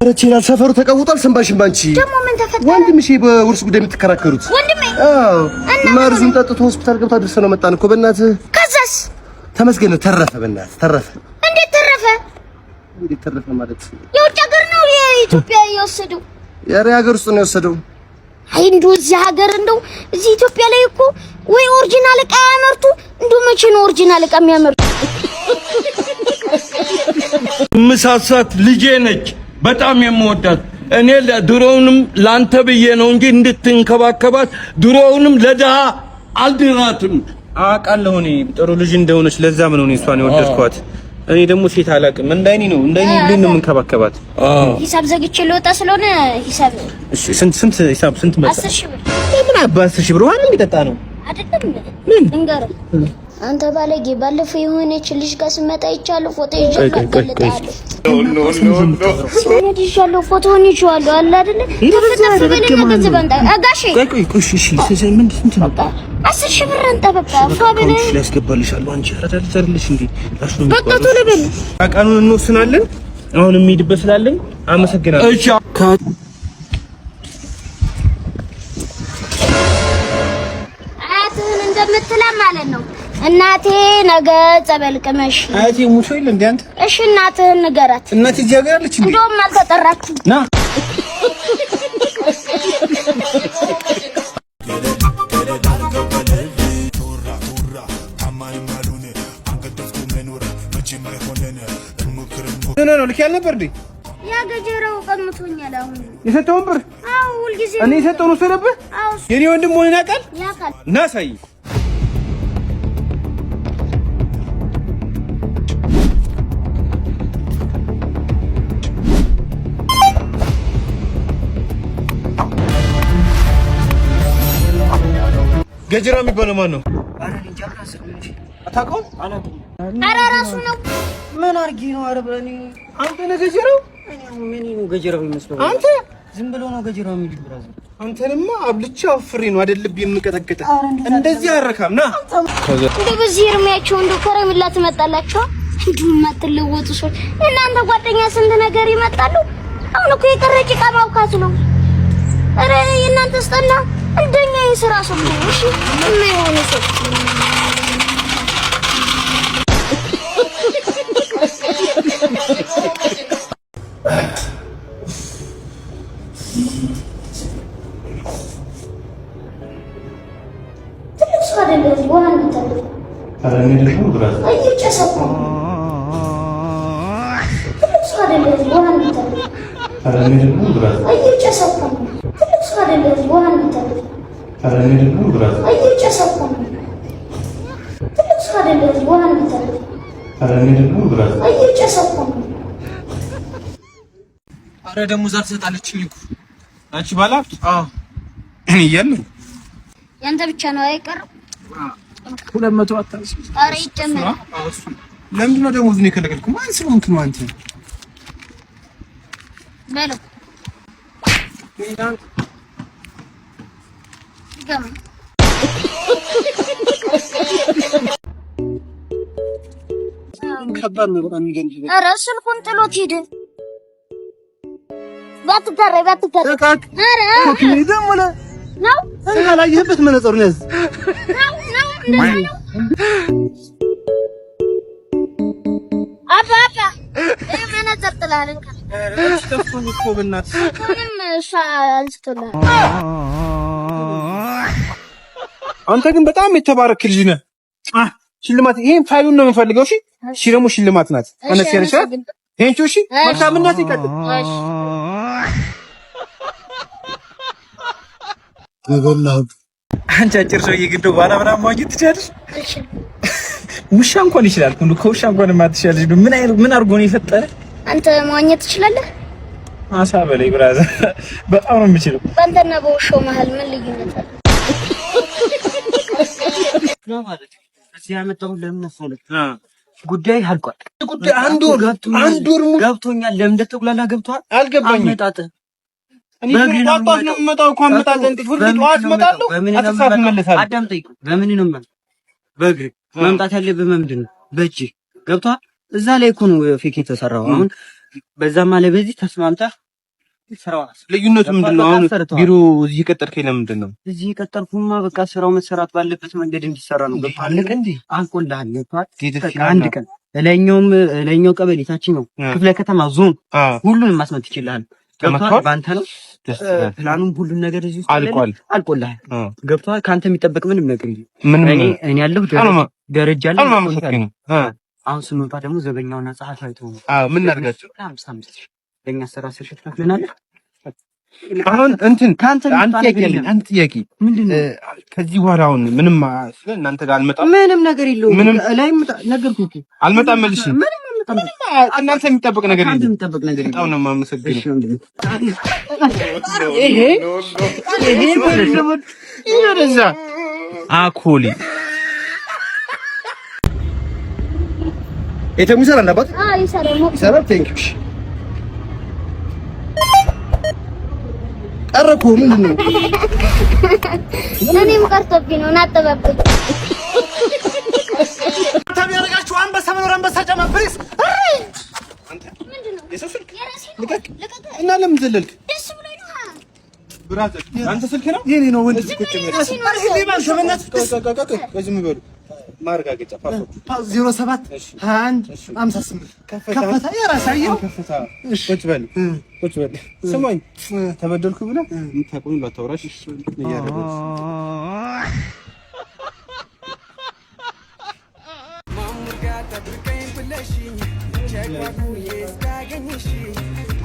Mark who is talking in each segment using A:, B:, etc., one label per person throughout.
A: ረቺና ሰፈሩ ተቀውጧል። ሰንባሽን ባንቺ
B: ደሞ ምን ተፈጠረ?
A: ወንድምሽ በውርስ ጉዳይ የምትከራከሩት
B: ወንድሜ?
A: አዎ መርዙን ጠጥቶ ሆስፒታል ገብታ ደርሰው ነው መጣን እኮ በእናትህ።
B: ከዛስ?
A: ተመስገን ተረፈ። በእናትህ ተረፈ።
B: እንዴት ተረፈ?
A: እንዴት ተረፈ ማለት
B: የውጭ ሀገር ነው የኢትዮጵያ የወሰደው?
A: የአሬ ሀገር ውስጥ ነው የወሰደው።
B: አይ እንደው እዚህ ሀገር እንደው እዚህ ኢትዮጵያ ላይ እኮ ወይ ኦሪጂናል ዕቃ ያመርቱ። እንደው መቼ ነው ኦሪጂናል ዕቃ የሚያመርቱ?
C: ምሳሳት ልጄ ነች በጣም የምወዳት እኔ ድሮውንም ላንተ ብዬ ነው እንጂ እንድትንከባከባት ድሮውንም ለድሃ አልድራትም።
D: አውቃለሁ እኔ ጥሩ ልጅ እንደሆነች ለዛም ነው እሷን የወደድኳት። እኔ ደግሞ ሴት አላውቅም እንዳይኔ ነው ሁሌም ነው የምንከባከባት።
B: ሂሳብ ዘግቼ ልወጣ ስለሆነ ሂሳብ
D: እሺ ስንት ሂሳብ ስንት መጣ?
B: 10,000 ብር።
D: ምን አባ 10,000 ብር ዋና የሚጠጣ ነው
B: አይደለም? ምን እንገር አንተ ባለጌ ባለፈው የሆነች ልጅ ጋር ስመጣ ይቻለው ፎቶ ይዤ አቀልጣለሁ። ይቻለው ፎቶውን ይዤዋለሁ አለ አይደል? ተፈተፈ በለና ገንዘብ አጋሼ
D: ቆይ እሺ ምን ስንት ነው?
B: 10,000 ብር አንተ በቃ ፋብለ
D: ያስገባልሻለሁ። አንቺ አረዳልሽ እንዴ?
B: በቃ ቶሎ በል።
D: ቀኑን እንወስናለን። አሁን የሚሄድበት ስላለኝ አመሰግናለሁ።
C: እሺ
B: አያትህን እንደምትላ ማለት ነው። እናቴ ነገ ጸበል ቅመሽ።
D: አያቴ ሙሾ ይል እንዴ አንተ?
B: እሺ እናትህን ንገራት።
D: እናቴ እዚህ ሀገር አለች እንዴ?
B: እንደውም አልተጠራችም።
D: ና ነው ልክ ያልነበር እንዴ?
B: ያ ገጀራው ቀምቶኛል። አሁን
D: የሰጠውን ብር?
B: አዎ ሁልጊዜ
D: እኔ የሰጠውን ወሰደብህ?
B: አዎ
D: የኔ ወንድም ሆነን ያውቃል?
B: ያውቃል።
D: ና ሳይ ገጀራ የሚባለው ማን ነው? አታውቀውም?
B: ኧረ ራሱ ነው።
E: ምን አድርጊ ነው? ኧረ በእኔ
D: አንተ ነህ ገጀራው?
E: እኔ ምን ነው ገጀራው የሚመስለው?
D: አንተ
E: ዝም ብሎ ነው ገጀራው የሚል ብራዘር።
D: አንተንማ አብልቻ አፍሬ ነው አይደል ልብ የምቀጠቅጥ። እንደዚህ አረካም ና
B: እንደ በዚህ እርሜያቸው እንደ ከረሜላ ትመጣላችሁ። እንዴ የማትለወጡ ሰዎች እናንተ ጓደኛ ስንት ነገር ይመጣሉ። አሁን እኮ የቀረ ጭቃ ማውካት ነው። ኧረ የእናንተ ስጠና እንደኛ የሥራ ሰው ነው። እሺ የማይሆን ሰው
D: አረ ደሞ ዛር ትሰጣለችኝ እኮ አንቺ ባላፍት። አዎ እኔ እያለሁ
B: ያንተ ብቻ ነው አይቀርም።
D: 200 አታስ
B: አረ ይጨመራል።
D: ለምንድን ነው ደሞዝ ነው የከለከልኩ? ማን ስለ እንትን ነው አንተ
B: በለው ገማ
D: ከባድ ነው በጣም የሚገርምሽ።
B: ኧረ ስልኩን ጥሎት ሄደ። ባትጋራ ኧረ
D: ደግሞ ነው ያላየህበት መነጽር ነው
B: አባ መነጽር ጥላለህ።
D: ተፈቶኝ እኮ በእናትህ
B: ምንም እሷ አንስቶላል።
D: አንተ ግን በጣም የተባረክ ልጅ ነህ። ሽልማት ይሄን ፋይሉን ነው የምፈልገው። እሺ ደግሞ ሽልማት ናት። አነስ ያለሽ ቴንቹ። እሺ መልካምነት ይቀጥል። አንቺ አጭር ሰውዬ ግን ደው ባላ ምናምን ማግኘት ትችያለሽ። ውሻ እንኳን ይችላል ሁሉ ከውሻ እንኳን ማትችያለሽ። ምን አድርጎ ነው የፈጠረ?
B: አንተ ማግኘት ትችላለህ?
D: አሳ በላይ ብራዘር በጣም ነው የምችለው።
B: በአንተና በውሻው መሀል ምን ልዩነት አለ?
E: ነው ማለት እዚህ ያመጣው ለምን መሰለህ? ጉዳይ አልቋል።
D: ጉዳይ አንድ ወር ሙሉ
E: ገብቶኛል። ለምን እንደተጉላላ ገብቷል?
D: አልገባኝም።
E: አመጣጥ
D: እኔ ጧት ነው የምመጣው እኮ አመጣጥ እንዴ ሁሉ ጧት እመጣለሁ። አትሳት እመለሳለሁ።
E: አዳምጠኝ። በምን ነው ማለት በእግር መምጣት ያለብህ ምንድን ነው? በእጅ ገብቷል። እዛ ላይ እኮ ነው ፌክ የተሰራው። አሁን በዛም አለ በዚህ ተስማምተህ ስራው
D: ልዩነቱ ምንድነው? አሁን ቢሮ እዚህ ቀጠርከኝ ለምንድን ነው?
E: እዚህ ቀጠርኩማ በቃ ስራው መሰራት ባለበት መንገድ እንዲሰራ ነው።
D: አለቀ እንዴ?
E: አንቆልሃል አንድ ቀን ለኛው ቀበሌ ታችን ነው ክፍለ ከተማ ዞን ሁሉንም ማስመት ይችላል። ገብቷል? ባንተ ነው ፕላኑም ሁሉን ነገር እዚህ ውስጥ አልቆልሃል። ገብቷል? ካንተ የሚጠበቅ ምንም ነገር የለም። እኔ ያለሁ ደረጃ ላይ አሁን ስንወጣ ደግሞ ዘበኛውና ጸሐፊው አይተው ነው።
D: ምን እናድርጋቸው?
E: 55 ለኛ ስራ ሰርተናል።
D: አሁን እንትን አንተ ጥያቄ ምንድነው? ከዚህ በኋላ አሁን ምንም እናንተ ጋር አልመጣም። ምንም ነገር የለውም። ምንም ላይ ነገርኩህ እኮ አልመጣም። መልሽ እናንተ የሚጠበቅ ነገር የለም። በጣም ነው የማመሰግነው። ይሄ ይረዛ አኮሊ
A: ኤተሙ ይሰራል አባት? ይሰራል። ቴንክ ዩ። ቀረኩ። ምንድን ነው?
B: እኔም ቀርቶብኝ ነው እናጠባብኝ።
A: ታቢያረጋችሁ አንበሳ መኖር አንበሳ ጫማ ፕሪስ። አንተ
B: ምንድነው?
A: የሰሱል ልቀቅ እና ለምን ዘለልክ?
B: ደስ ብሎኝ ነው።
A: ብራዘር አንተ ስልክ ነው? የኔ ነው ወንድ ቁጭ ብለህ ይሄ ማን ሸመናት? ከዚህ ምን በሉ ማረጋገጫ ፓስፖርት 07 21 58 ከፈታ የራሳየው ከፈታ። ቁጭ በል ስማኝ፣ ተበደልኩ ብለህ የምታቆም ባታወራሽ እያረጋሽ ማሙርጋ ተብርከኝ ብለሽኝ ቸጓጉዬ እስካገኝሽ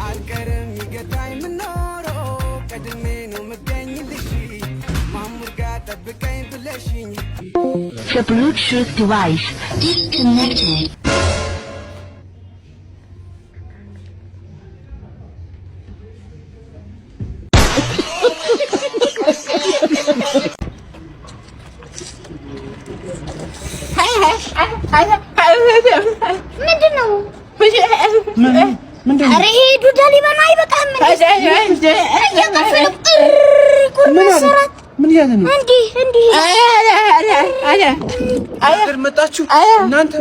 A: አልቀርም ይገታኝ ምኖረው ቀድሜ ነው የምገኝልሽ ማሙርጋ ተብርከኝ ብለሽኝ
F: The Bluetooth device disconnected.
B: ምንድነው? ኧረ ይሄ ዱዳ ሊበላ አይበቃም።
D: ምን ያለ ነው?
B: እንዲህ
D: አገር መጣችሁ እናንተ።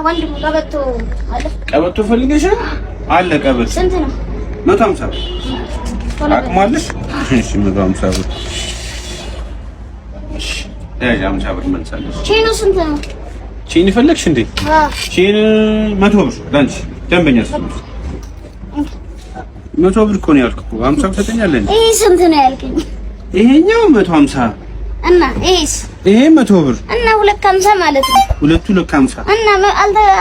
B: ወንድም ቀበቶ አለ።
D: ቀበቶ ፈልገሽ አለ። ቀበቶ
B: ስንት ነው?
D: 150 አቅሟልሽ? እሺ 150 ብር። እሺ ያያ 50 ብር መልሳለሽ።
B: ቼኑ ስንት ነው?
D: ቼን ፈለግሽ እንዴ? ቼን 100 ብር ዳንቺ ደንበኛ ስለሆንሽ 100 ብር እኮ ነው ያልኩት። 50 ትሰጠኛለህ?
B: ይሄ ስንት ነው ያልከኝ?
D: ይሄኛው 150
B: እና ይሄስ?
D: ይሄ 100 ብር
B: እና 250 ማለት ነው።
D: ሁለቱ 250
B: እና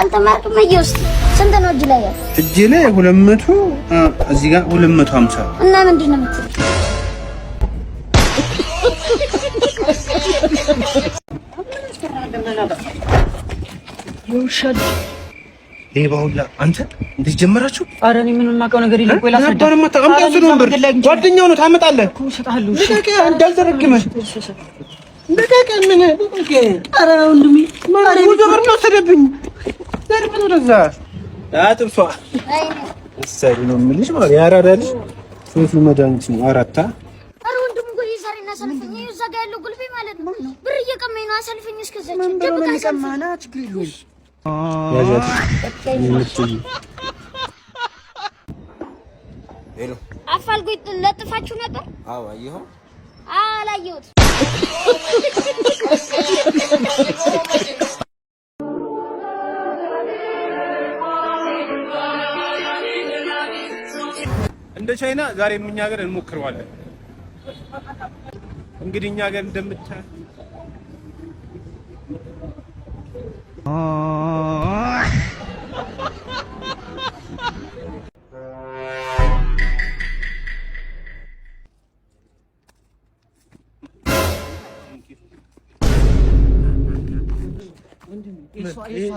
B: አልተማርኩም። እየውስጥ ስንት ነው እጅ ላይ ያለው?
D: እጄ ላይ 200 እዚህ ጋር 250
B: እና ምንድን ነው የምትለው?
E: ይውሸድ
D: ሌባውላ አንተ እንዴት ጀመራችሁ?
E: ኧረ እኔ ምንም የማውቀው ነገር የለም። ቆይ ላስረዳ።
D: ጓደኛው ነው ታመጣለህ እኮ እሰጥሃለሁ። እንዳልተረግመህ እንደቀቀ ምን ኧረ ወንድሜ ማሪ ወደበር ነው ተደብኝ ዘርፍ ነው ለዛ አጥፋ እሰይ ነው የምልሽ ማለት ያራዳል ሶሱ መድኃኒት ነው አራታ
B: ኧረ ወንድም ቆይ ዛሬና ሰልፈኛ እዛ ጋር ያለው ጉልቤ ማለት ነው ብር እየቀመኝ ነው አሰልፈኝ እስከዛች ደብቃ ሰልፈኛ
D: ችግር የለውም ያዛት ሄሎ
B: አፋልጎኝ ለጥፋችሁ ነበር?
D: አዎ አየኸው?
B: አላየሁት።
D: እንደ ቻይና ዛሬም እኛ ሀገር እንሞክረዋለን። እንግዲህ እኛ ሀገር እንደምታይ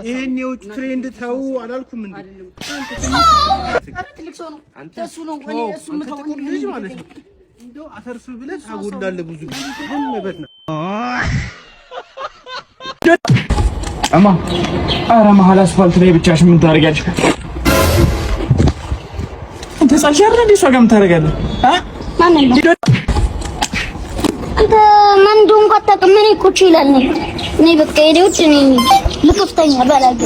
D: ይሄን የውጭ ትሬንድ ተው አላልኩም እንዴ?
B: ትልቅ ሰው ነው እሱ ነው
D: እኔ እሱ ምተው ልጅ ማለት ነው። እንደው አተርፍ ብለህ ታጎላለህ ብዙ ምን ማለት ነው?
G: እማ ኧረ መሀል አስፋልት ላይ ብቻሽን ምን ታደርጊያለሽ? አንተ ጻልሽ አይደል እንዴ? እሷ ጋር ምን ታደርጊያለሽ?
B: ማን ነው አንተ? ማን እንደሆንኩ አታውቅም። እኔ እኮ ይችላል ነኝ። እኔ በቃ ሄደውት ነኝ ልክፍተኛ በላገ